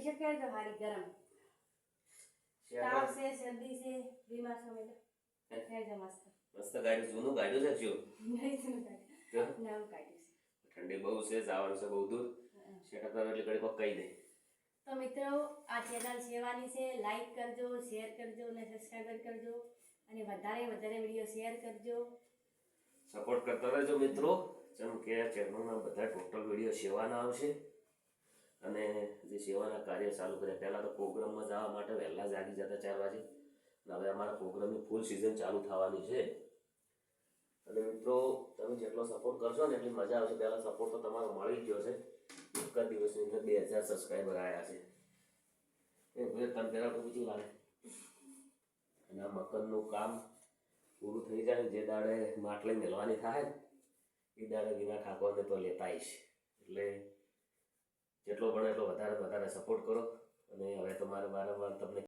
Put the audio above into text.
T-shirt પહેરજો હારી ગરમ તાવ છે શરદી છે બીમાર છો એટલે પહેરજો મસ્ત મસ્ત ગાડી જૂનું ગાડ્યું છે શું નહીં જૂનું કાઢ્યું નવું કાઢ્યું છે ઠંડી બહુ છે જવાનું છે બહુ દૂર સેટઅપ કરવા એટલે ઘડી કહી દે તો મિત્રો આ ચેનલ સેવાની છે લાઈક કરજો શેર કરજો અને સબસ્ક્રાઈબર કરજો અને વધારે વધારે વિડીયો શેર કરજો સપોર્ટ કરતા રહેજો મિત્રો જેમ કે આ ચેનલમાં બધા ટોટલ વિડીયો સેવાના આવશે અને જે સેવાના કાર્ય ચાલુ કર્યા પહેલાં તો પ્રોગ્રામમાં જવા માટે વહેલા જાગી જતા 4 વાગે અને હવે અમારા પ્રોગ્રામની ફૂલ સિઝન ચાલુ થવાની છે અને મિત્રો તમે જેટલો સપોર્ટ કરશો ને એટલી મજા આવશે પહેલાં સપોર્ટ તો તમારો મળી ગયો છે એક જ દિવસની અંદર 2000 સબસ્ક્રાઈબર આવ્યા છે એ તમે પહેલાં તો બીજું લાગે અને આ મકરનું કામ પૂરું થઈ જાય જે દાડે માટલી મેળવાની થાય એ દાડે વિના ઠાકોરને તો લેતા આવીશ એટલે જેટલો બને એટલો વધારે સપોર્ટ કરો અને હવે તમારે વારંવાર તમને